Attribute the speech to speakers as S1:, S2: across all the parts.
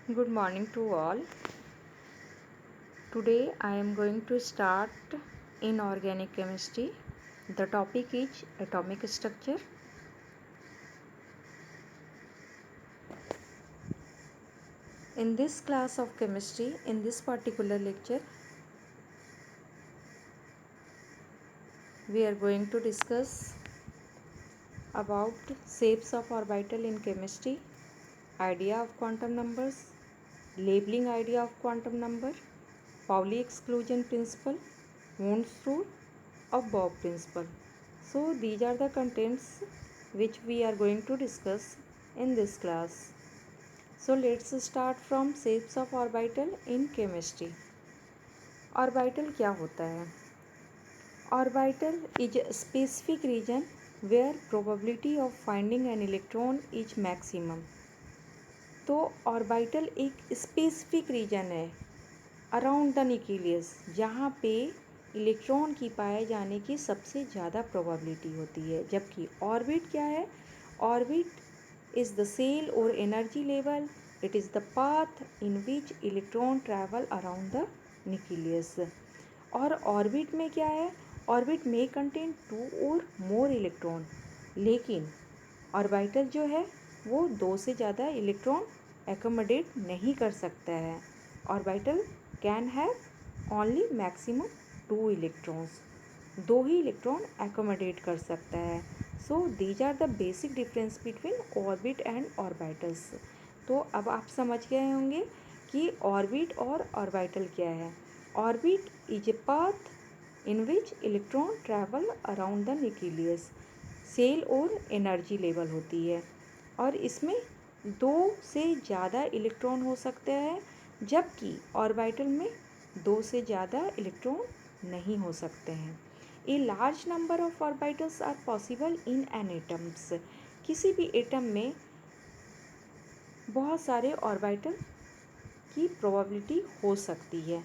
S1: Good morning to all. Today I am going to start inorganic chemistry. The topic is atomic structure. In this class of chemistry, in this particular lecture, we are going to discuss about shapes of orbital in chemistry, idea of quantum numbers, labeling idea of quantum number, Pauli exclusion principle, Mond's rule of Bob principle. So these are the contents which we are going to discuss in this class. So let's start from shapes of orbital in chemistry. Orbital क्या होता है? Orbital is a specific region where probability of finding an electron is maximum. तो orbital एक specific reason है around the nucleus जहाँ पे electron की पाए जाने की सबसे ज़्यादा प्रोबेबिलिटी होती है, जबकि ऑर्बिट क्या है? ऑर्बिट इज़ द सेल और energy level, it is the path in which electron travel around the nucleus. और ऑर्बिट में क्या है? ऑर्बिट में कंटेन 2 और मोर इलेक्ट्रॉन, लेकिन ऑर्बिटल जो है वो 2 से ज़्यादा इलेक्ट्रॉन एकोमोडेट नहीं कर सकता है। Orbital can have only maximum 2 electrons, 2 ही इलेक्ट्रॉन एकोमोडेट कर सकता है। So these are the basic difference between orbit and orbitals. तो अब आप समझ गए होंगे कि ऑर्बिट और ऑर्बिटल क्या है। Orbit is a path in which electron travel around the nucleus, shell और एनर्जी लेवल होती है, और इसमें 2 से ज़्यादा इलेक्ट्रॉन हो सकते हैं, जबकि ऑर्बिटल में 2 से ज़्यादा इलेक्ट्रॉन नहीं हो सकते हैं। A large number of orbitals are possible in an atoms. किसी भी एटम में बहुत सारे ऑर्बिटल की प्रोबेबिलिटी हो सकती है।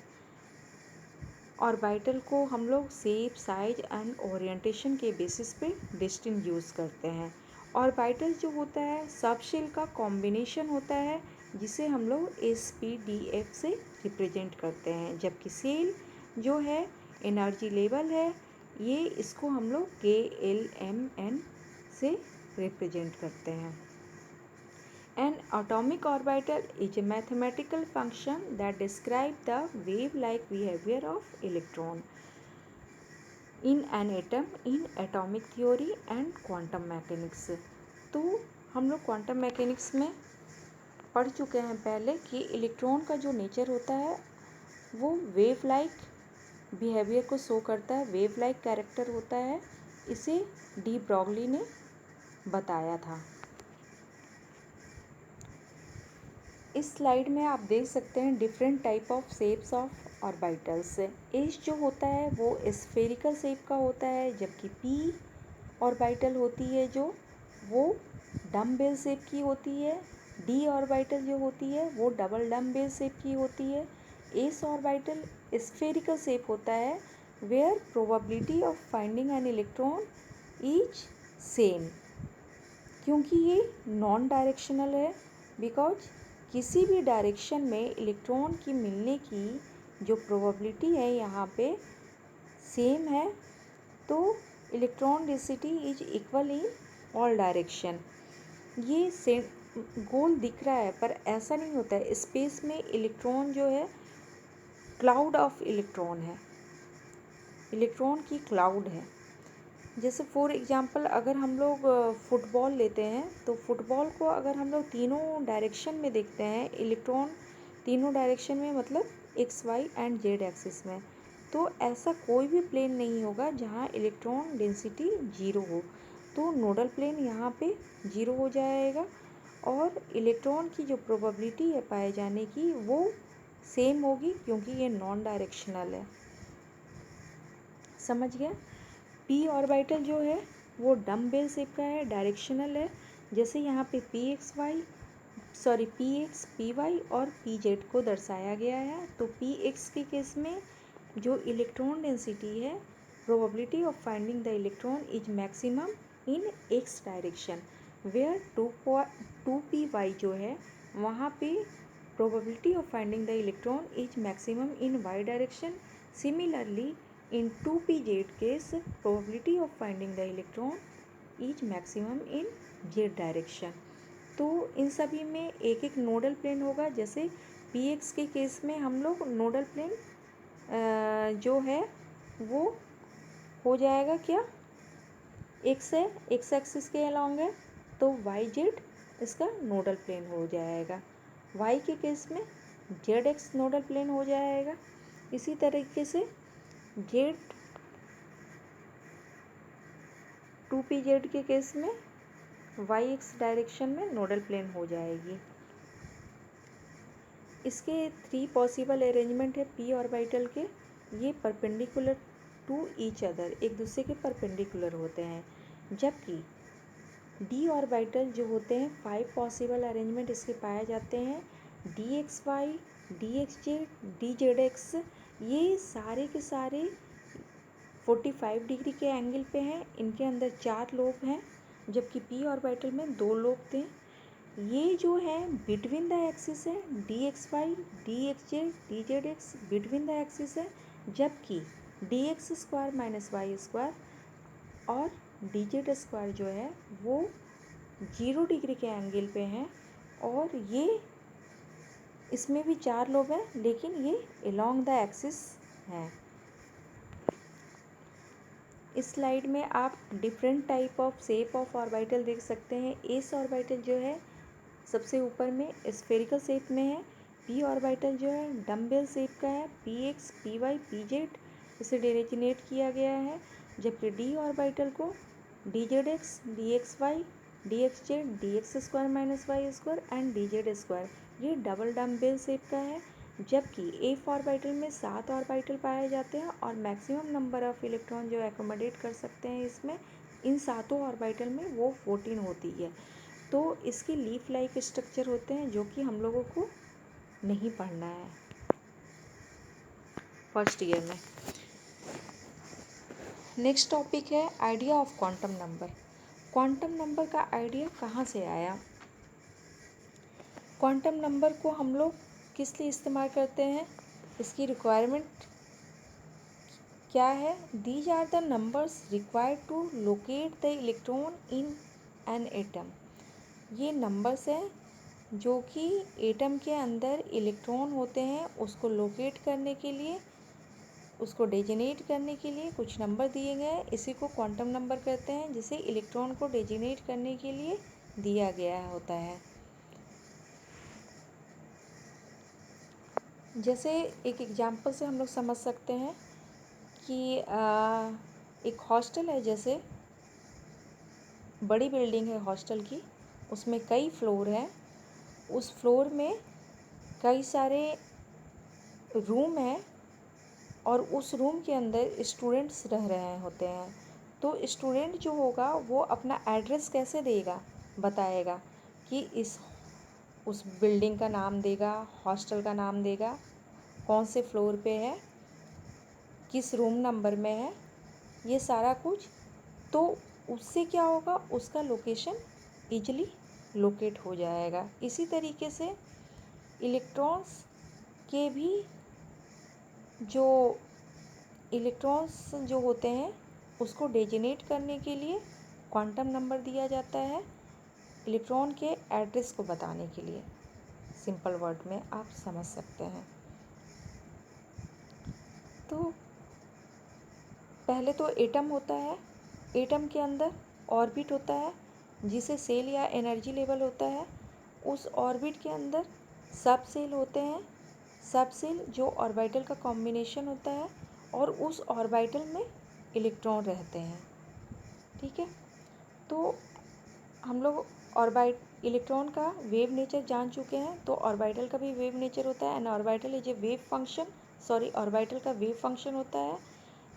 S1: ऑर्बिटल को हम लोग शेप, साइज एंड ओरिएंटेशन के बेसिस पे डिस्टिंग्विश करते हैं। ऑर्बिटल जो होता है सब शेल का कॉम्बिनेशन होता है, जिसे हम लोग SPDF से रिप्रेजेंट करते हैं, जबकि सेल जो है एनर्जी लेवल है, ये इसको हम लोग KLMN से रिप्रेजेंट करते हैं। An atomic orbital is a mathematical function that describes the wave-like behavior of electron in an atom in atomic theory and quantum mechanics। तो हम लोग क्वांटम मैकेनिक्स में पढ़ चुके हैं पहले कि इलेक्ट्रॉन का जो नेचर होता है वो वेव लाइक बिहेवियर को शो करता है, वेव लाइक कैरेक्टर होता है। इसे डी ब्रॉगली ने बताया था। इस स्लाइड में आप देख सकते हैं different type of shapes of orbitals. S जो होता है वो स्फेरिकल शेप का होता है, जबकि पी ऑर्बिटल होती है जो वो डम्बेल शेप की होती है। डी ऑर्बिटल जो होती है वो डबल डम्बेल शेप की होती है। एस ऑर्बिटल स्फेरिकल शेप होता है where probability of finding an electron is same. क्योंकि ये नॉन डायरेक्शनल है, बिकॉज किसी भी डायरेक्शन में इलेक्ट्रॉन की मिलने की जो प्रोबेबिलिटी है यहाँ पे सेम है, तो electron density is equal in all direction. ये सेम गोल दिख रहा है पर ऐसा नहीं होता है। स्पेस में इलेक्ट्रॉन जो है क्लाउड ऑफ इलेक्ट्रॉन है, इलेक्ट्रॉन की क्लाउड है। जैसे फॉर एग्जांपल अगर हम लोग फुटबॉल लेते हैं, तो फुटबॉल को अगर हम लोग तीनों डायरेक्शन में देखते हैं, इलेक्ट्रॉन तीनों डायरेक्शन में मतलब X, Y and Z axis में, तो ऐसा कोई भी प्लेन नहीं होगा जहाँ इलेक्ट्रॉन डेंसिटी 0 हो। तो नोडल प्लेन यहाँ पे 0 हो जाएगा, और इलेक्ट्रॉन की जो प्रोबेबिलिटी है पाए जाने की वो सेम होगी, क्योंकि ये नॉन डायरेक्शनल है। समझ गया? पी ऑर्बिटल जो है वो डम्बेल शेप का है, डायरेक्शनल है। जैसे यहाँ पे PX PY और PZ को दर्शाया गया है। तो PX के केस में जो इलेक्ट्रॉन डेंसिटी है, probability of finding the electron is maximum in X direction, where 2PY जो है वहाँ पे probability of finding the electron is maximum in y direction. Similarly, in 2pz case, probability of finding the electron is maximum in z direction. तो इन सभी में एक एक nodal plane होगा. जैसे px के केस में हम लोग नोडल प्लेन जो है वो हो जाएगा क्या, एक्स है, एक्स एक्सिस के अलॉन्ग है, तो वाई जेड इसका नोडल प्लेन हो जाएगा. वाई के केस में जेड एक्स नोडल प्लेन हो जाएगा. इसी तरीके से जेड 2pz के केस में वाई एक्स डायरेक्शन में नोडल प्लेन हो जाएगी. इसके 3 पॉसिबल अरेंजमेंट है पी ऑर्बिटल के. ये परपेंडिकुलर टू ईच अदर, एक दूसरे के परपेंडिकुलर होते हैं. जबकि डी ऑर्बिटल जो होते हैं 5 पॉसिबल अरेंजमेंट इसके पाए जाते हैं. D X Y, D X Z, D Z X, ये सारे के सारे 45 डिग्री के एंगल पे हैं. इनके अंदर 4 लोब हैं, जबकि पी ऑर्बिटल में 2 लोब थे. ये जो है बिटवीन द एक्सिस है, D X Y, D X Z, D Z X between the axis है. जबकि D X square minus Y square और डी जेड स्क्वायर जो है वो 0 डिग्री के एंगल पे हैं. और ये इसमें भी 4 लोब हैं, लेकिन ये अलोंग द एक्सिस हैं. इस स्लाइड में आप different type of shape of orbital देख सकते हैं. एस ऑर्बिटल जो है सबसे ऊपर में स्फेरिकल शेप में है. पी ऑर्बिटल जो है डम्बेल शेप का है. P X, P Y, P Z इसे डेजिग्नेट किया गया है. जबकि डी ऑर्बिटल को D Z X, D X Y, D X Z, D X square minus Y square and D Z square, ये डबल डम्बेल शेप का है. जबकि एफ ऑर्बिटल में 7 ऑर्बिटल पाए जाते हैं और मैक्सिमम नंबर ऑफ इलेक्ट्रॉन जो एकोमोडेट कर सकते हैं इसमें, इन सातों ऑर्बिटल में वो 14 होती है. तो इसके लीफ लाइक स्ट्रक्चर होते हैं जो कि हम लोगों को नहीं पढ़ना है फर्स्ट ईयर में. नेक्स्ट टॉपिक है idea of quantum number. Quantum number का आइडिया कहाँ से आया? क्वांटम नंबर को हम लोग किस लिए इस्तेमाल करते हैं, इसकी रिक्वायरमेंट क्या है? These are the numbers required to locate the electron in an atom. ये नंबर्स हैं जो कि एटम के अंदर इलेक्ट्रॉन होते हैं उसको लोकेट करने के लिए, उसको डेजिनेट करने के लिए कुछ नंबर दिए गए हैं. इसी को क्वांटम नंबर कहते हैं, जिसे इलेक्ट्रॉन को डेजिनेट करने के लिए दिया गया होता है. जैसे एक एग्जांपल से हम लोग समझ सकते हैं कि एक हॉस्टल है, जैसे बड़ी बिल्डिंग है हॉस्टल की, उसमें कई फ्लोर हैं. उस फ्लोर में कई सारे रूम हैं और उस रूम के अंदर स्टूडेंट्स रह रहे होते हैं. तो स्टूडेंट जो होगा वो अपना एड्रेस कैसे देगा, बताएगा कि उस बिल्डिंग का नाम देगा, हॉस्टल का नाम देगा, कौन से फ्लोर पे है, किस रूम नंबर में है, ये सारा कुछ. तो उससे क्या होगा, उसका लोकेशन ईजिली लोकेट हो जाएगा. इसी तरीके से इलेक्ट्रॉन्स के भी इलेक्ट्रॉन्स जो होते हैं उसको डेजिनेट करने के लिए क्वांटम नंबर दिया जाता है, इलेक्ट्रॉन के एड्रेस को बताने के लिए. सिंपल वर्ड में आप समझ सकते हैं. तो पहले तो एटम होता है, एटम के अंदर ऑर्बिट होता है जिसे सेल या एनर्जी लेवल होता है. उस ऑर्बिट के अंदर सब सेल होते हैं. सब सेल जो ऑर्बिटल का कॉम्बिनेशन होता है और उस ऑर्बिटल में इलेक्ट्रॉन रहते हैं. ठीक है, तो हम लोग इलेक्ट्रॉन का वेव नेचर जान चुके हैं. तो ऑर्बिटल का भी वेव नेचर होता है. N orbital is a wave function, orbital का वेव फंक्शन होता है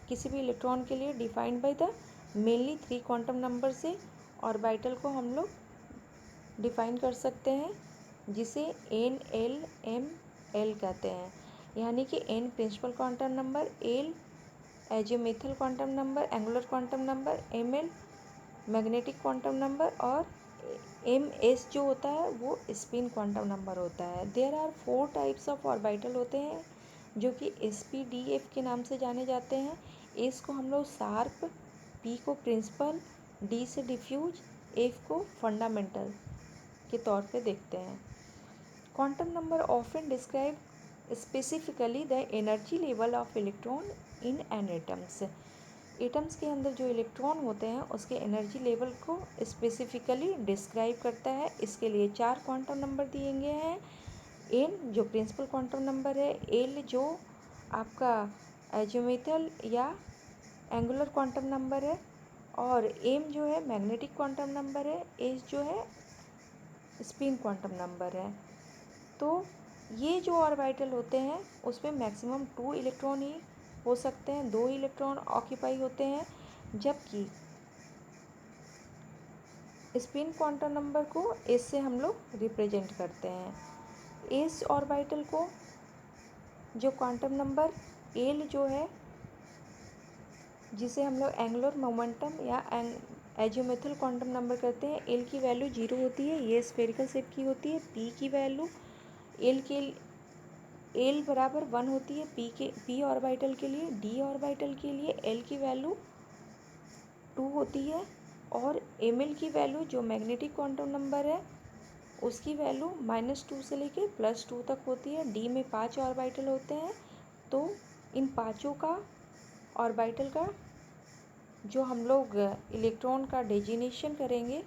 S1: किसी भी इलेक्ट्रॉन के लिए defined by the mainly 3 quantum number से ऑर्बिटल को हम लोग डिफाइन कर सकते हैं, जिसे एन, एल, एम, एल कहते हैं. यानी कि n principal quantum number, l azimuthal quantum number, angular quantum number, m l magnetic quantum number और एम एस जो होता है वो स्पिन क्वांटम नंबर होता है। There are 4 types of orbital होते हैं जो कि एस पी डी एफ के नाम से जाने जाते हैं। एस को हम लोग शार्प, पी को प्रिंसिपल, डी से डिफ्यूज, एफ को फंडामेंटल के तौर पे देखते हैं। Quantum number often describe specifically the energy level of electron in an atoms. Atoms के अंदर जो इलेक्ट्रॉन होते हैं उसके एनर्जी लेवल को स्पेसिफिकली डिस्क्राइब करता है। इसके लिए 4 क्वांटम नंबर दिए गए हैं। एन जो प्रिंसिपल क्वांटम नंबर है, एल जो आपका एजिमुथल या एंगुलर क्वांटम नंबर है, और एम जो है मैग्नेटिक क्वांटम नंबर है, एस जो है स्पिन क्वांटम नंबर है। तो ये जो ऑर्बिटल होते हैं उसमें मैक्सिमम 2 इलेक्ट्रॉन ही हो सकते हैं, 2 इलेक्ट्रॉन ऑक्यूपाई होते हैं, जबकि स्पिन क्वांटम नंबर को एस से हम लोग रिप्रेजेंट करते हैं। एस ऑर्बिटल को जो क्वांटम नंबर एल जो है, जिसे हम लोग एंगुलर मोमेंटम या एजिमुथल क्वांटम नंबर करते हैं, एल की वैल्यू 0 होती है, ये स्फेरिकल शेप की होती है। पी की वैल्यू एल बराबर 1 होती है पी ऑर्बिटल के लिए। डी ऑर्बिटल के लिए एल की वैल्यू 2 होती है, और एम एल की वैल्यू जो मैग्नेटिक क्वांटम नंबर है उसकी वैल्यू -2 से लेके +2 तक होती है। डी में 5 ऑर्बिटल होते हैं, तो इन पाँचों का ऑर्बिटल का जो हम लोग इलेक्ट्रॉन का डेजिनेशन करेंगे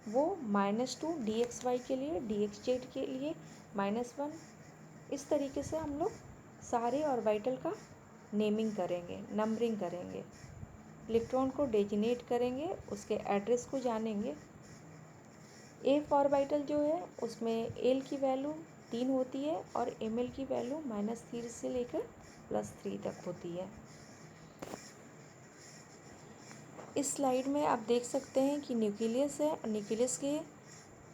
S1: वो -2 DXY के लिए, DXZ के लिए -1, इस तरीके से हम लोग सारे ऑर्बिटल का नेमिंग करेंगे, नंबरिंग करेंगे, इलेक्ट्रॉन को डेजिनेट करेंगे, उसके एड्रेस को जानेंगे। एफ ऑर्बिटल जो है उसमें एल की वैल्यू 3 होती है और एम एल की वैल्यू -3 से लेकर +3 तक होती है। इस स्लाइड में आप देख सकते हैं कि न्यूक्लियस है, न्यूक्लियस के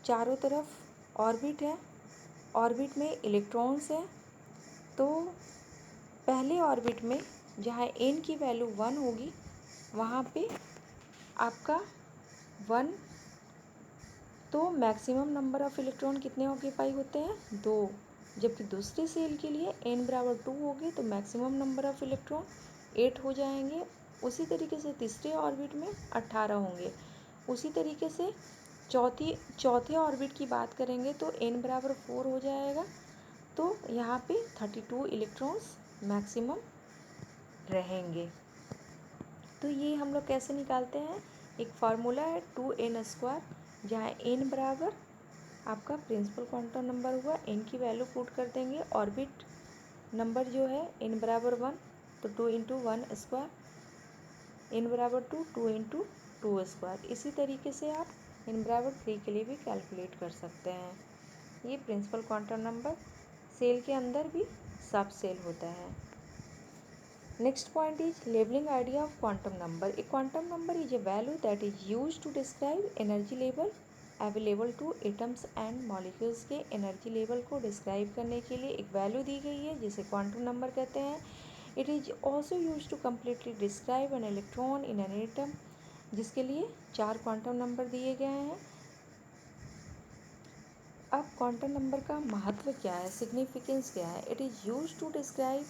S1: चारों तरफ ऑर्बिट है, ऑर्बिट में इलेक्ट्रॉन्स हैं। तो पहले ऑर्बिट में जहाँ एन की वैल्यू 1 होगी वहाँ पे आपका 1, तो मैक्सिमम नंबर ऑफ़ इलेक्ट्रॉन कितने ऑक्यूपाई होते हैं? 2। जबकि दूसरे सेल के लिए n बराबर 2 होगी तो मैक्सिमम नंबर ऑफ़ इलेक्ट्रॉन 8 हो जाएंगे। उसी तरीके से तीसरे ऑर्बिट में 18 होंगे। उसी तरीके से चौथे ऑर्बिट की बात करेंगे तो n बराबर 4 हो जाएगा, तो यहाँ पे 32 इलेक्ट्रॉन्स मैक्सिमम रहेंगे। तो ये हम लोग कैसे निकालते हैं? एक फार्मूला है 2n², जहाँ n बराबर आपका प्रिंसिपल क्वांटम नंबर हुआ, n की वैल्यू पुट कर देंगे, ऑर्बिट नंबर जो है n बराबर 1 तो 2 × 1², n बराबर 2 2 × 2²। इसी तरीके से आप n बराबर 3 के लिए भी कैलकुलेट कर सकते हैं। ये प्रिंसिपल क्वांटम नंबर सेल के अंदर भी सब सेल होता है। Next point is labeling idea of quantum number. A quantum number is a value that is used to describe energy level available to atoms and molecules के energy level को describe करने के लिए एक value दी गई है जिसे quantum number कहते हैं। It is also used to completely describe an electron in an atom, जिसके लिए 4 quantum number दिए गए हैं। अब क्वांटम नंबर का महत्व क्या है, सिग्निफिकेंस क्या है? It is use to describe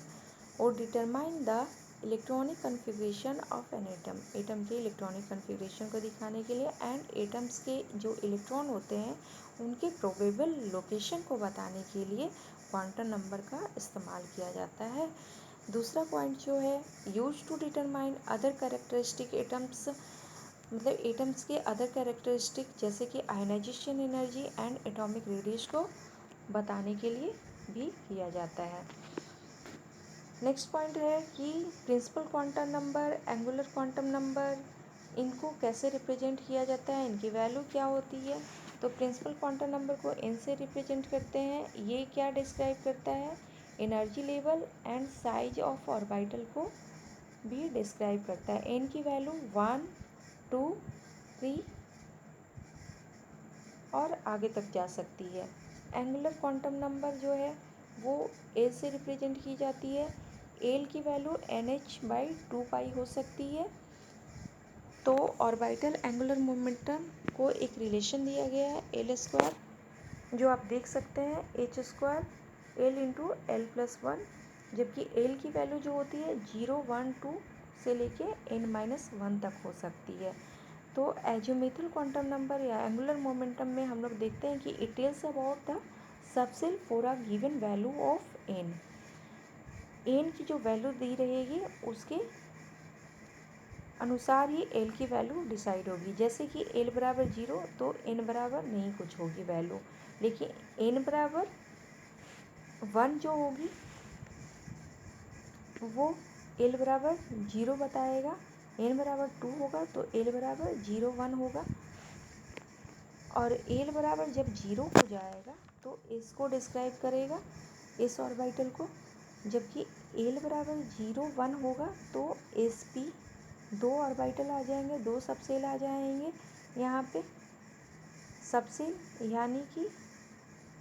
S1: और determine the electronic configuration of an atom. Atom के इलेक्ट्रॉनिक कन्फिग्रेशन को दिखाने के लिए, एंड एटम्स के जो इलेक्ट्रॉन होते हैं उनके प्रोबेबल लोकेशन को बताने के लिए क्वांटम नंबर का इस्तेमाल किया जाता है। दूसरा पॉइंट जो है, use to determine other characteristic atoms, मतलब एटम्स के अदर कैरेक्टरिस्टिक जैसे कि ionization energy and atomic radius को बताने के लिए भी किया जाता है। नेक्स्ट पॉइंट है कि principal quantum number, angular quantum number, इनको कैसे रिप्रेजेंट किया जाता है, इनकी वैल्यू क्या होती है? तो प्रिंसिपल क्वांटम नंबर को n से रिप्रेजेंट करते हैं। ये क्या डिस्क्राइब करता है? Energy level and size of orbital को भी डिस्क्राइब करता है। n की वैल्यू 1 2 3 और आगे तक जा सकती है। एंगुलर क्वांटम नंबर जो है वो a से रिप्रेजेंट की जाती है। एल की वैल्यू NH/2π हो सकती है। तो ऑर्बिटल एंगुलर मोमेंटम को एक रिलेशन दिया गया है एल स्क्वायर, जो आप देख सकते हैं H square L into L plus one, जबकि एल की वैल्यू जो होती है 0, 1, 2 से लेके n-1 तक हो सकती है। तो एजियोमेट्रिक क्वांटम नंबर या एंगुलर मोमेंटम में हम लोग देखते हैं कि it tells about the subshell for a given value of N. N की जो वैल्यू दी रहेगी उसके अनुसार ही एल की वैल्यू डिसाइड होगी। जैसे कि एल बराबर 0 तो एन बराबर नहीं कुछ होगी वैल्यू, लेकिन एन बराबर 1 जो होगी वो एल बराबर 0 बताएगा। एन बराबर 2 होगा तो एल बराबर 0, 1 होगा। और एल बराबर जब 0 हो जाएगा तो इसको डिस्क्राइब करेगा, इस ऑर्बिटल को। जबकि एल बराबर 0, 1 होगा तो एस पी, दो ऑर्बिटल आ जाएंगे, दो सबसेल आ जाएंगे यहाँ पे। सबसेल यानी कि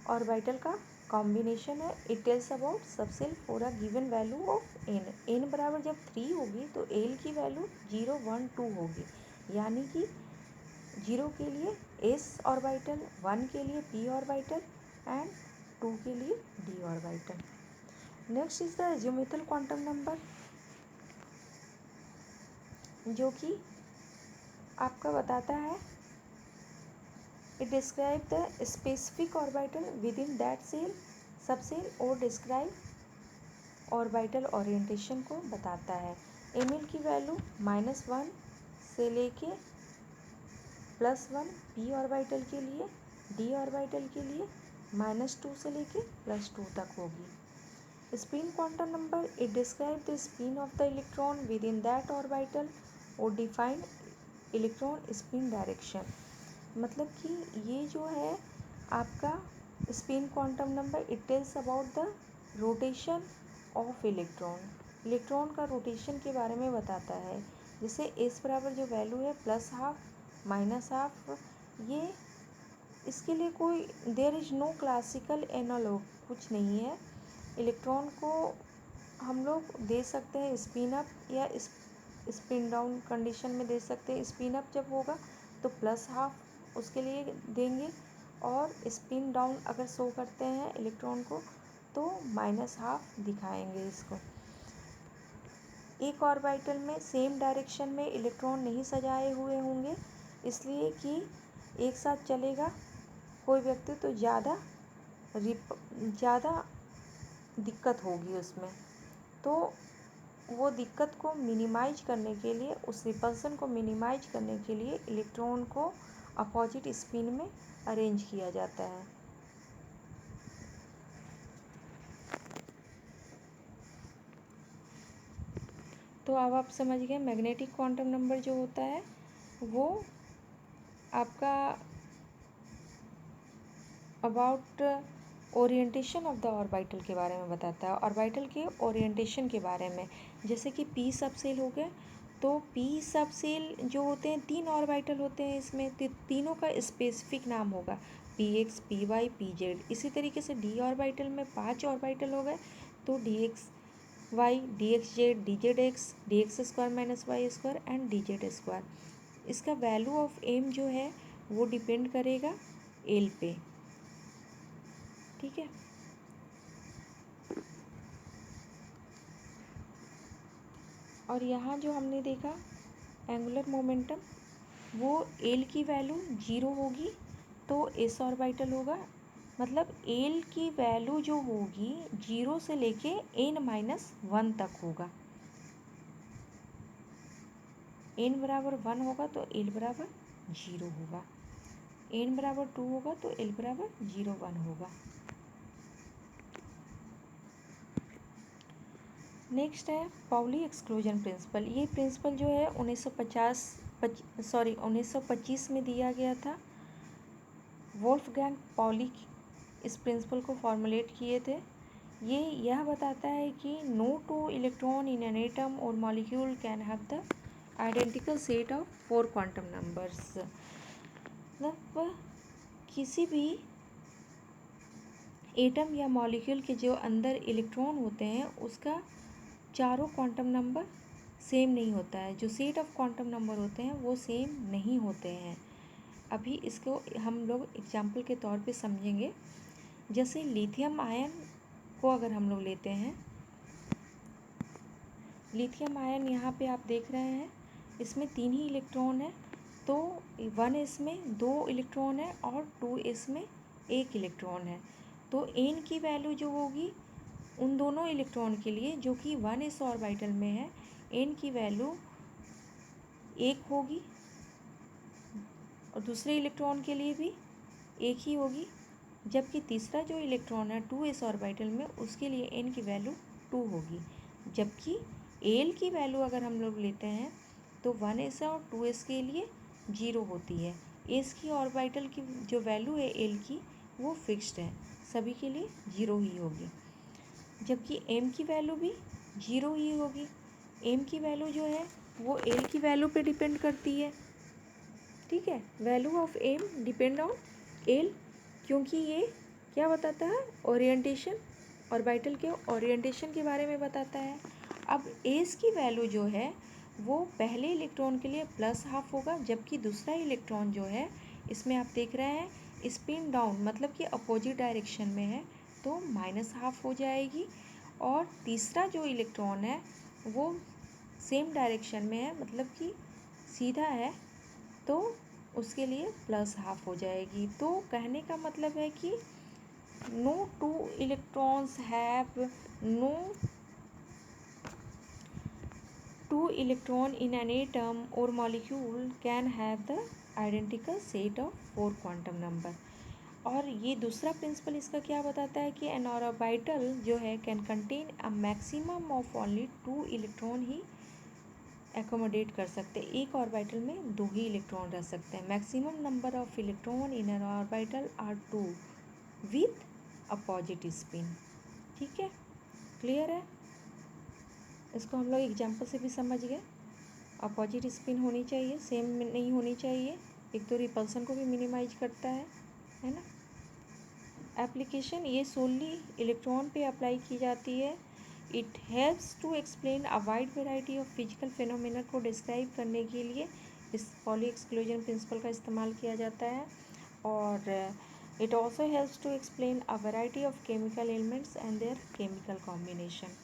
S1: ऑर्बिटल का कॉम्बिनेशन है। It tells about subshell for a given value of N. N बराबर जब 3 होगी तो एल की वैल्यू 0, 1, 2 होगी, यानी कि 0 के लिए एस ऑर्बिटल, 1 के लिए पी ऑर्बिटल एंड 2 के लिए D orbital. Next is the geometrical quantum number, जो कि आपका बताता है it describe the specific orbital within that shell, subshell, और डिस्क्राइब ऑर्बिटल ओरिएंटेशन को बताता है। एम एल की वैल्यू -1 से लेके +1 पी ऑर्बिटल के लिए, डी ऑर्बिटल के लिए -2 से लेके +2 तक होगी। Spin quantum number, it describe the spin off the electron with in that orbital और डिफाइन इलेक्ट्रॉन स्पिन डायरेक्शन। मतलब कि ये जो है आपका spin quantum number, it tells about the rotation of electron. Electron का रोटेशन के बारे में बताता है। जैसे एस बराबर जो वैल्यू है +12, -12, ये इसके लिए कोई there is no classical analog, कुछ नहीं है। इलेक्ट्रॉन को हम लोग दे सकते हैं स्पिन अप या स्पिन डाउन कंडीशन में दे सकते हैं। स्पिन अप जब होगा तो +12 उसके लिए देंगे, और स्पिन डाउन अगर शो करते हैं इलेक्ट्रॉन को तो -12 दिखाएंगे इसको। एक ऑर्बिटल में सेम डायरेक्शन में इलेक्ट्रॉन नहीं सजाए हुए होंगे, इसलिए कि एक साथ चलेगा कोई व्यक्ति तो ज़्यादा दिक्कत होगी उसमें। तो वो दिक्कत को मिनिमाइज करने के लिए, उस रिपल्सन को मिनिमाइज करने के लिए इलेक्ट्रॉन को अपोजिट स्पिन में अरेंज किया जाता है। तो अब आप समझ गए मैग्नेटिक क्वांटम नंबर जो होता है वो आपका about orientation of the orbital के बारे में बताता है, ऑर्बिटल के ओरिएंटेशन के बारे में। जैसे कि पी सबसेल हो गए, तो पी सबसेल जो होते हैं 3 ऑर्बिटल होते हैं इसमें, तीनों का स्पेसिफिक नाम होगा P X, P Y, P Z. इसी तरीके से डी ऑर्बिटल में 5 ऑर्बिटल हो गए, तो D X Y, D X Z, D Z X, D X square minus Y square and D Z square. इसका वैल्यू ऑफ एम जो है वो डिपेंड करेगा एल पे, ठीक है। और यहाँ जो हमने देखा एंगुलर मोमेंटम, वो एल की वैल्यू 0 होगी तो एस ऑर्बिटल होगा। मतलब एल की वैल्यू जो होगी 0 से लेके n-1 तक होगा। n बराबर 1 होगा तो एल बराबर 0 होगा, n बराबर 2 होगा तो एल बराबर 0, 1 होगा। नेक्स्ट है पाउली एक्सक्लूजन प्रिंसिपल। ये प्रिंसिपल जो है 1925 में दिया गया था। वोल्फगैंग पाउली इस प्रिंसिपल को फॉर्मुलेट किए थे। ये यह बताता है कि no two electron in an atom और molecule can have the identical set of 4 quantum numbers. मतलब किसी भी एटम या मॉलिक्यूल के जो अंदर इलेक्ट्रॉन होते हैं उसका चारों क्वांटम नंबर सेम नहीं होता है, जो सेट ऑफ क्वांटम नंबर होते हैं वो सेम नहीं होते हैं। अभी इसको हम लोग एग्जाम्पल के तौर पे समझेंगे। जैसे लिथियम आयन को अगर हम लोग लेते हैं, लिथियम आयन यहाँ पे आप देख रहे हैं इसमें 3 ही इलेक्ट्रॉन है, तो 1s में 2 इलेक्ट्रॉन है और 2s में 1 इलेक्ट्रॉन है। तो n की वैल्यू जो होगी उन दोनों इलेक्ट्रॉन के लिए जो कि 1s ऑर्बिटल में है, n की वैल्यू 1 होगी और दूसरे इलेक्ट्रॉन के लिए भी 1 ही होगी। जबकि तीसरा जो इलेक्ट्रॉन है 2s ऑर्बिटल में, उसके लिए n की वैल्यू 2 होगी। जबकि al की वैल्यू अगर हम लोग लेते हैं तो 1s और 2s के लिए 0 होती है। s की ऑर्बिटल की जो वैल्यू है al की वो फिक्स्ड है, सभी के लिए 0 ही होगी। जबकि m की वैल्यू भी 0 ही होगी। m की वैल्यू जो है वो l की वैल्यू पे डिपेंड करती है, ठीक है। Value of M depend on L, क्योंकि ये क्या बताता है, ओरिएंटेशन, ऑर्बिटल के ओरिएंटेशन के बारे में बताता है। अब एस की वैल्यू जो है वो पहले इलेक्ट्रॉन के लिए +½ होगा, जबकि दूसरा इलेक्ट्रॉन जो है इसमें आप देख रहे हैं स्पिन डाउन, मतलब कि अपोजिट डायरेक्शन में है, तो -½ हो जाएगी। और तीसरा जो इलेक्ट्रॉन है वो सेम डायरेक्शन में है, मतलब कि सीधा है, तो उसके लिए +½ हो जाएगी। तो कहने का मतलब है कि no two electrons have no two electron in an atom और molecule can have the identical set of 4 quantum number. और ये दूसरा प्रिंसिपल इसका क्या बताता है कि एन ऑर्बिटल जो है can contain a maximum of only 2 electron he accommodate कर सकते हैं। एक ऑर्बिटल में 2 ही इलेक्ट्रॉन रह सकते हैं। Maximum number of electron in an orbital are 2 with opposite spin. ठीक है, क्लियर है। इसको हम लोग एग्जाम्पल से भी समझ गए। अपोजिट स्पिन होनी चाहिए, सेम नहीं होनी चाहिए। एक तो रिपल्सन को भी मिनिमाइज करता है ना। एप्लीकेशन ये सोली इलेक्ट्रॉन पे अप्लाई की जाती है। It helps to explain a wide variety of physical phenomena को डिस्क्राइब करने के लिए इस पॉली एक्सक्लूजन प्रिंसिपल का इस्तेमाल किया जाता है। और it also helps to explain a variety of chemical elements and their chemical combination.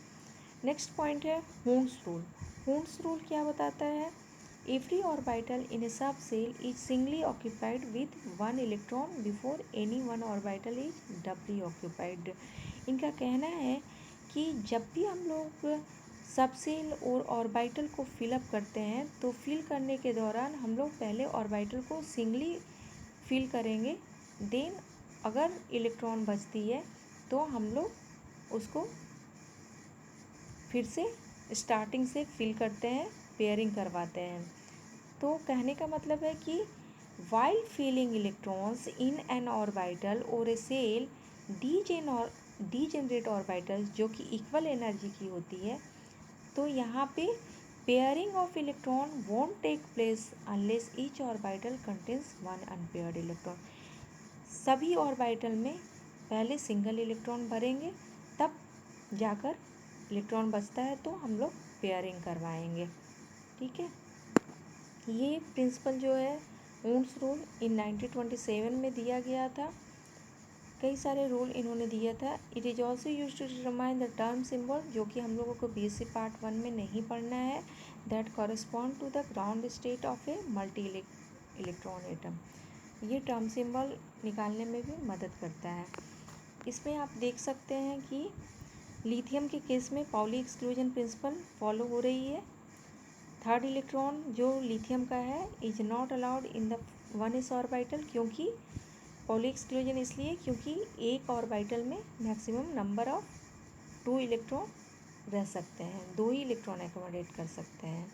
S1: Next point है हून्स रूल। हून्स रूल क्या बताता है, every orbital in a subshell is singly occupied with 1 electron before any one orbital is doubly occupied. इनका कहना है कि जब भी हम लोग सब सेल और ऑर्बिटल को फिलअप करते हैं तो फिल करने के दौरान हम लोग पहले ऑर्बिटल को सिंगली फिल करेंगे, देन अगर इलेक्ट्रॉन बचती है तो हम लोग उसको फिर से स्टार्टिंग से फिल करते हैं, पेयरिंग करवाते हैं। तो कहने का मतलब है कि while filling electrons in an orbital और ए सेल डीजेनरेट ऑर्बिटल्स जो कि इक्वल एनर्जी की होती है, तो यहाँ पे pairing of electron won't take place unless each orbital contains 1 unpaired electron. सभी ऑर्बिटल में पहले सिंगल इलेक्ट्रॉन भरेंगे, तब जाकर इलेक्ट्रॉन बचता है तो हम लोग पेयरिंग करवाएंगे। ठीक है, ये प्रिंसिपल जो है हून्स रूल इन 1927 में दिया गया था। कई सारे रूल इन्होंने दिया था। It is also use to determine the term symbol, जो कि हम लोगों को बीएससी पार्ट 1 में नहीं पढ़ना है, that correspond to the ground state of a multi electron atom. ये टर्म सिंबल निकालने में भी मदद करता है। इसमें आप देख सकते हैं कि लिथियम के केस में पाउली एक्सक्लूजन प्रिंसिपल फॉलो हो रही है। थर्ड इलेक्ट्रॉन जो लिथियम का है is not allowed in the 1s orbital, क्योंकि पाउली एक्सक्लूजन इसलिए क्योंकि एक ऑर्बिटल में मैक्सिमम नंबर ऑफ 2 इलेक्ट्रॉन रह सकते हैं, 2 ही इलेक्ट्रॉन एकोमोडेट कर सकते हैं।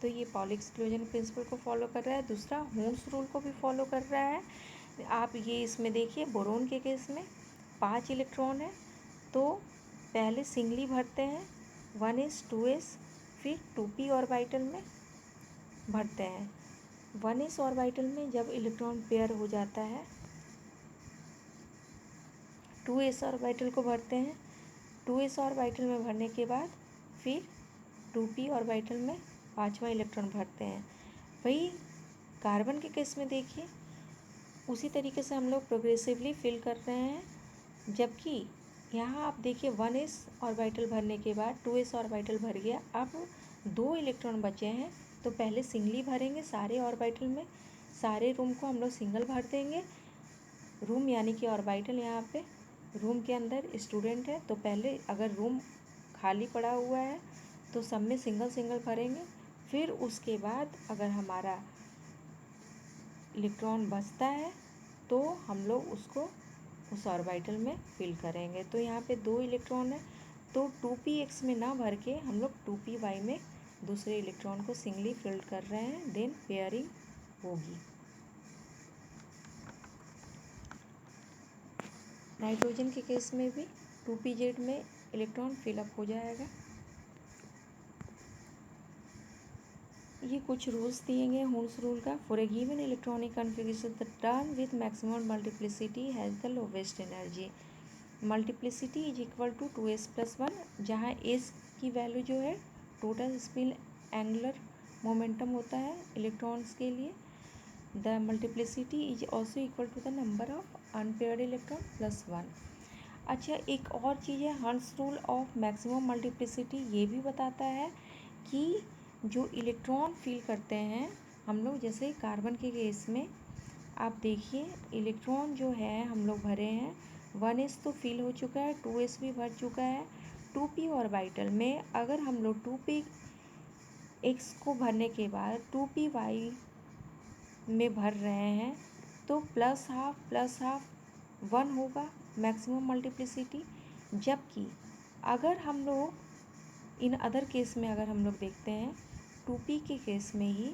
S1: तो ये पाउली एक्सक्लूजन प्रिंसिपल को फॉलो कर रहा है। दूसरा हून्स रूल को भी फॉलो कर रहा है। आप ये इसमें देखिए, बोरोन के केस में 5 इलेक्ट्रॉन है, तो पहले सिंगली भरते हैं 1s 2s, फिर 2p ऑर्बिटल में भरते हैं। 1s ऑर्बिटल में जब इलेक्ट्रॉन पेयर हो जाता है 2s ऑर्बिटल को भरते हैं। 2s ऑर्बिटल में भरने के बाद फिर 2p ऑर्बिटल में 5वां इलेक्ट्रॉन भरते हैं। वही कार्बन के केस में देखिए उसी तरीके से हम लोग प्रोग्रेसिवली फिल कर रहे हैं, जबकि यहाँ आप देखिए 1s ऑर्बिटल भरने के बाद 2s ऑर्बिटल भर गया। अब 2 इलेक्ट्रॉन बचे हैं, तो पहले सिंगली भरेंगे सारे ऑर्बिटल में, सारे रूम को हम लोग सिंगल भर देंगे। रूम यानी कि ऑर्बिटल, यहाँ पे रूम के अंदर स्टूडेंट है, तो पहले अगर रूम खाली पड़ा हुआ है तो सब में सिंगल सिंगल भरेंगे। फिर उसके बाद अगर हमारा इलेक्ट्रॉन बचता है तो हम लोग उसको उस ऑर्बिटल में फिल करेंगे। तो यहाँ पे 2 इलेक्ट्रॉन है, तो 2px में ना भर के हम लोग 2py में दूसरे इलेक्ट्रॉन को सिंगली फिल कर रहे हैं, देन पेयरिंग होगी। नाइट्रोजन के केस में भी 2pz में इलेक्ट्रॉन फिलअप हो जाएगा। ये कुछ रूल्स दिए गए हुन्स रूल का। For a given electronic configuration the term with maximum multiplicity has the lowest energy. Multiplicity is equal to 2s+1, जहाँ s की वैल्यू जो है टोटल स्पिन एंगुलर मोमेंटम होता है इलेक्ट्रॉन्स के लिए। The multiplicity is also equal to the number of unpaired electron +1। अच्छा, एक और चीज़ है Hund's rule of maximum multiplicity, ये भी बताता है कि जो इलेक्ट्रॉन फिल करते हैं हम लोग, जैसे कार्बन के केस में आप देखिए इलेक्ट्रॉन जो है हम लोग भरे हैं 1s तो फिल हो चुका है, 2s भी भर चुका है। 2p ऑर्बिटल में अगर हम लोग 2px को भरने के बाद 2py में भर रहे हैं तो +12 1 होगा मैक्सिमम मल्टीप्लिसिटी। जबकि अगर हम लोग इन अदर केस में अगर हम लोग देखते हैं 2p के केस में ही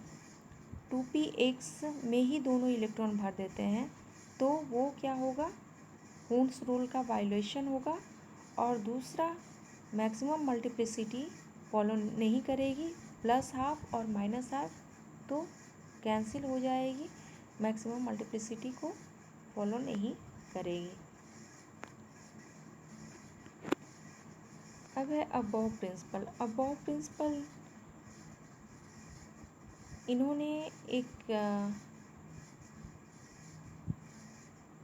S1: 2px में ही दोनों इलेक्ट्रॉन भर देते हैं, तो वो क्या होगा, हुन्स रूल का वायलेशन होगा। और दूसरा मैक्सिमम मल्टीप्लिसिटी फॉलो नहीं करेगी, +12 और -12 तो कैंसिल हो जाएगी, मैक्सिमम मल्टीप्लिसिटी को फॉलो नहीं करेगी। अब है अबव प्रिंसिपल। अबव प्रिंसिपल इन्होंने एक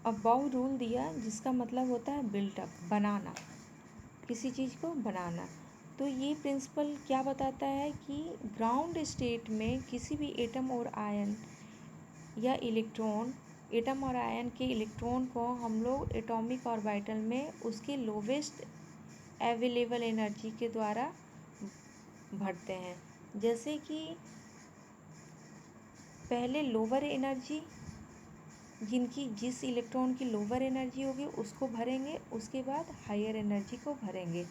S1: अबव रूल दिया जिसका मतलब होता है बिल्टअप, बनाना, किसी चीज़ को बनाना। तो ये प्रिंसिपल क्या बताता है कि ग्राउंड स्टेट में किसी भी एटम और आयन या इलेक्ट्रॉन, एटम और आयन के इलेक्ट्रॉन को हम लोग एटॉमिक ऑर्बिटल में उसके लोवेस्ट अवेलेबल एनर्जी के द्वारा भरते हैं। जैसे कि पहले लोअर एनर्जी, जिस इलेक्ट्रॉन की लोअर एनर्जी होगी उसको भरेंगे, उसके बाद हायर एनर्जी को भरेंगे।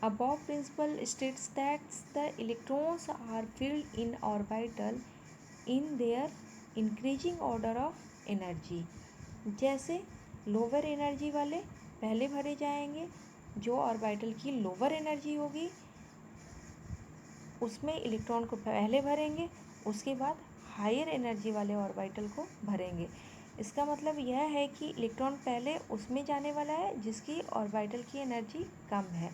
S1: Aufbau principle states that the electrons are filled in orbital in their increasing order of energy. जैसे लोअर एनर्जी वाले पहले भरे जाएंगे, जो ऑर्बिटल की लोअर एनर्जी होगी उसमें इलेक्ट्रॉन को पहले भरेंगे, उसके बाद हायर एनर्जी वाले ऑर्बिटल को भरेंगे। इसका मतलब यह है कि इलेक्ट्रॉन पहले उसमें जाने वाला है जिसकी ऑर्बिटल की एनर्जी कम है।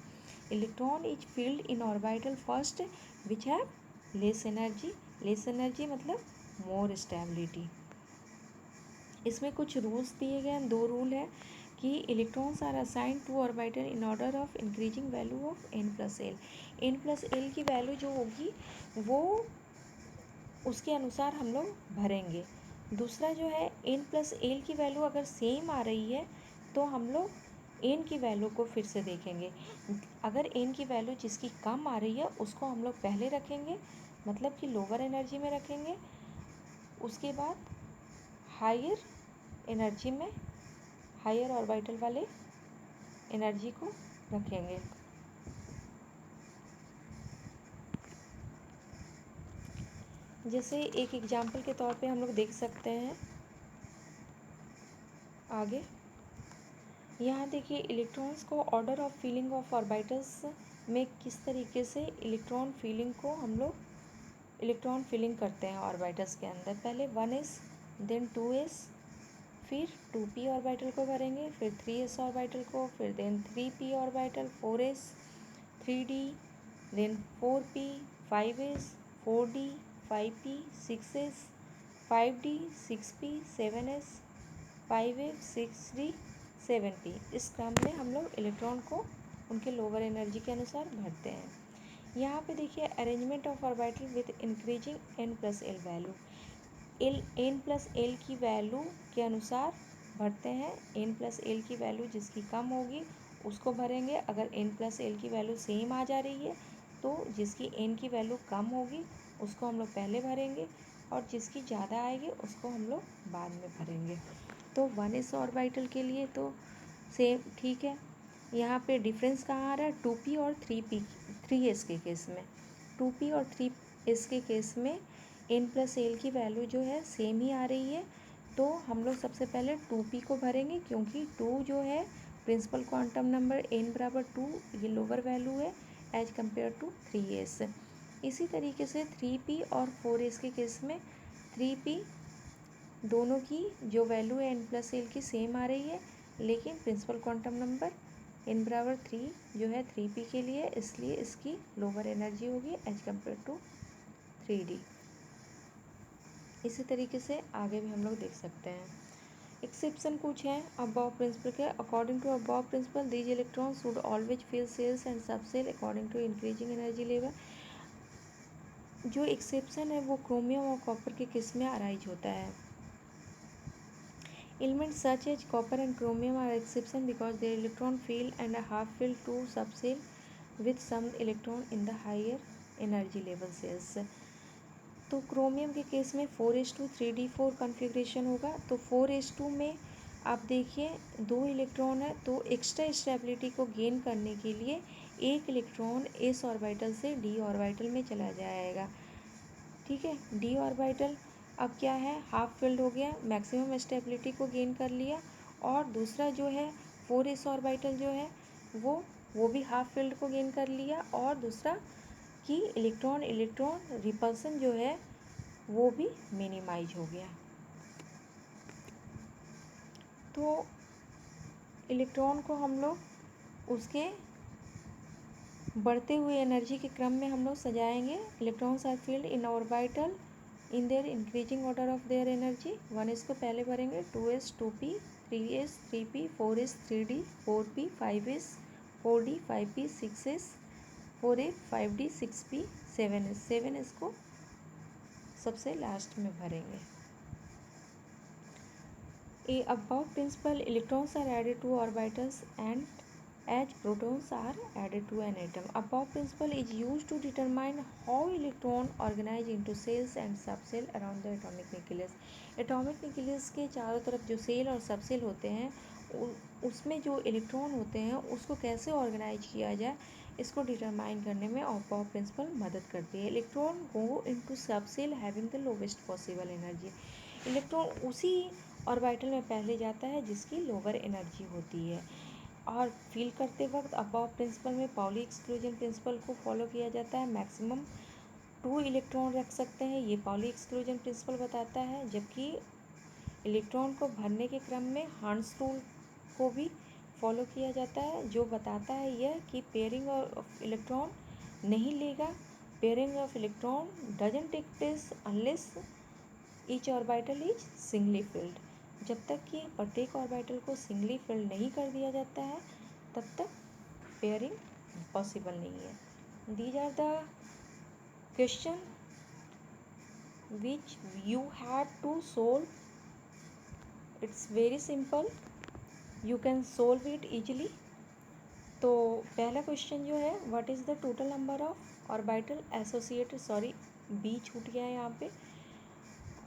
S1: Electron is field in orbital first which have less energy. Less energy मतलब मोर स्टेबिलिटी। इसमें कुछ रूल्स दिए गए हैं, 2 रूल है कि electrons are assign to orbital in order of increasing value of n+l। n+l की वैल्यू जो होगी वो उसके अनुसार हम लोग भरेंगे। दूसरा जो है n+l की वैल्यू अगर सेम आ रही है तो हम लोग n की वैल्यू को फिर से देखेंगे। अगर n की वैल्यू जिसकी कम आ रही है उसको हम लोग पहले रखेंगे, मतलब कि लोअर एनर्जी में रखेंगे। उसके बाद हायर एनर्जी में हायर ऑर्बिटल वाले एनर्जी को रखेंगे। जैसे एक एग्जाम्पल के तौर पे हम लोग देख सकते हैं आगे, यहाँ देखिए इलेक्ट्रॉन्स को order of filling of orbitals में किस तरीके से इलेक्ट्रॉन फिलिंग को हम लोग इलेक्ट्रॉन फिलिंग करते हैं ऑर्बिटल्स के अंदर। पहले 1s देन 2s, फिर 2p ऑर्बिटल को भरेंगे, फिर 3s ऑर्बिटल को, फिर then 3p orbital, 4s, 3d, then 4p, 5s, 4d, 5p, 6s, 5d, 6p, 7s, 5f, 6d, 7p। इस क्रम में हम लोग इलेक्ट्रॉन को उनके लोअर एनर्जी के अनुसार भरते हैं। यहाँ पे देखिए arrangement of orbital with increasing n plus L value. n plus L की वैल्यू के अनुसार भरते हैं। n प्लस एल की वैल्यू जिसकी कम होगी उसको भरेंगे। अगर n प्लस एल की वैल्यू सेम आ जा रही है तो जिसकी n की वैल्यू कम होगी उसको हम लोग पहले भरेंगे और जिसकी ज़्यादा आएगी उसको हम लोग बाद में भरेंगे। तो 1s ऑर्बिटल के लिए तो सेम ठीक है। यहाँ पे डिफरेंस कहाँ आ रहा है, 2p और 3s के केस में। 2p और 3s के केस में n प्लस एल की वैल्यू जो है सेम ही आ रही है। तो हम लोग सबसे पहले 2p को भरेंगे क्योंकि 2 जो है प्रिंसिपल क्वांटम नंबर n बराबर 2 ये लोअर वैल्यू है एज कम्पेयर टू 3s। इसी तरीके से 3p और 4s के केस में 3p दोनों की जो वैल्यू है n प्लस एल की सेम आ रही है, लेकिन प्रिंसिपल क्वांटम नंबर n बराबर 3 जो है 3p के लिए, इसलिए इसकी लोअर एनर्जी होगी एज कम्पेयर टू 3d। इसी तरीके से आगे भी हम लोग देख सकते हैं। एक्सेप्शन कुछ है अबव प्रिंसिपल के। According to Aufbau principle these electrons should always fill shells and subshell according to increasing energy level. जो एक्सेप्शन है वो क्रोमियम और कॉपर के केस में अराइज होता है। Elements such as copper and chromium are exception because their electron field and a half filled to subcell with some electron in the higher energy level cells। तो chromium के case में 4s2 3d4 configuration होगा। तो 4s2 में आप देखिए 2 electron है तो एक्स्ट्रा स्टेबिलिटी को गेन करने के लिए एक इलेक्ट्रॉन s ऑर्बिटल से d ऑर्बिटल में चला जाएगा। ठीक है, d ऑर्बिटल अब क्या है, हाफ फिल्ड हो गया, मैक्सिमम स्टेबिलिटी को गेन कर लिया। और दूसरा जो है 4s ऑर्बिटल जो है वो भी हाफ फील्ड को गेन कर लिया। और दूसरा कि इलेक्ट्रॉन रिपल्सन जो है वो भी मिनिमाइज हो गया। तो इलेक्ट्रॉन को हम लोग उसके बढ़ते हुए एनर्जी के क्रम में हम लोग सजाएंगे। Electrons are filled in orbital in their increasing order of their energy. 1s को पहले भरेंगे, 2s 2p, 3s 3p, 4s 3d 4p, 5s 4d 5p, 6s 4f 5d 6p, 7s को सबसे लास्ट में भरेंगे। A above principle electrons are added to orbitals and as protons are added to an atom. Above principle is used to determine how electron organize into cells and subcell around the atomic nucleus. Atomic nucleus के चारों तरफ जो cell और subshell होते हैं उसमें जो electron होते हैं उसको कैसे ऑर्गेनाइज किया जाए इसको डिटरमाइन करने में अबव प्रिंसिपल मदद करती है। Electron go into subshell having the lowest possible energy. Electron उसी ऑर्बिटल में पहले जाता है जिसकी लोअर एनर्जी होती है। और फील करते वक्त अबव प्रिंसिपल में पाउली एक्सक्लूजन प्रिंसिपल को फॉलो किया जाता है। मैक्सिमम 2 इलेक्ट्रॉन रख सकते हैं, ये पाउली एक्सक्लूजन प्रिंसिपल बताता है। जबकि इलेक्ट्रॉन को भरने के क्रम में हर्ट्ज रूल को भी फॉलो किया जाता है, जो बताता है यह कि पेयरिंग ऑफ इलेक्ट्रॉन नहीं लेगा। Pairing of electron doesn't take place unless each orbital is singly filled. जब तक कि प्रत्येक ऑर्बिटल को सिंगली फिल्ड नहीं कर दिया जाता है तब तक पेयरिंग पॉसिबल नहीं है। These are the question which you have to solve. It's very simple, you can solve it easily. तो पहला क्वेश्चन जो है, what is the total number of orbital associated, sorry B छूट गया है यहाँ पे।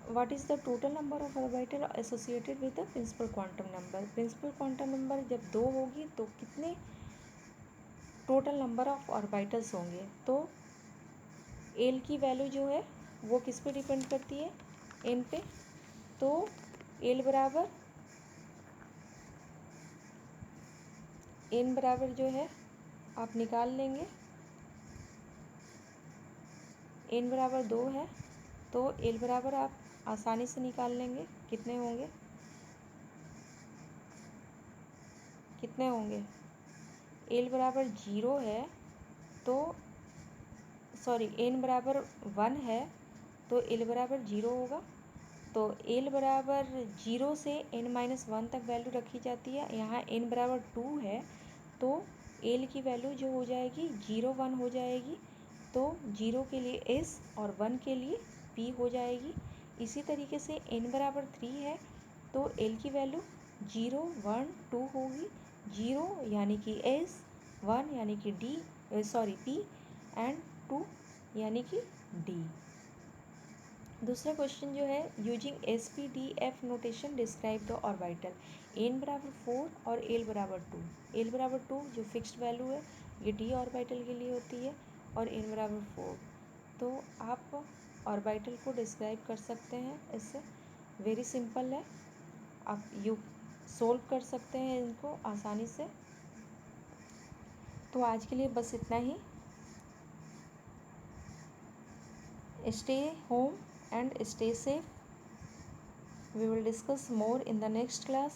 S1: What is the total number of orbital associated with the principal quantum number? Principal quantum number जब 2 होगी तो कितने टोटल नंबर ऑफ ऑर्बिटल्स होंगे। तो एल की वैल्यू जो है वो किस पे डिपेंड करती है, एन पे। तो एल बराबर एन बराबर जो है आप निकाल लेंगे, एन बराबर 2 है तो एल बराबर आप आसानी से निकाल लेंगे कितने होंगे, कितने होंगे। एल बराबर 0 है तो सॉरी एन बराबर 1 है तो एल बराबर 0 होगा। तो एल बराबर 0 से n-1 तक वैल्यू रखी जाती है। यहाँ n बराबर 2 है तो एल की वैल्यू जो हो जाएगी 0 1 हो जाएगी। तो 0 के लिए s और 1 के लिए p हो जाएगी। इसी तरीके से n बराबर 3 है तो एल की वैल्यू 0 1 2 होगी। 0 यानी कि s, 1 यानी कि p एंड 2 यानी कि d। दूसरा क्वेश्चन जो है using SPDF notation describe the orbital. n बराबर 4 और l बराबर 2। l बराबर 2 जो फिक्स्ड वैल्यू है ये d ऑर्बिटल के लिए होती है और n बराबर 4। तो आप ऑर्बिटल को डिस्क्राइब कर सकते हैं इससे। वेरी सिंपल है, आप सोल्व कर सकते हैं इनको आसानी से। तो आज के लिए बस इतना ही। Stay home and stay safe. We will discuss more in the next class.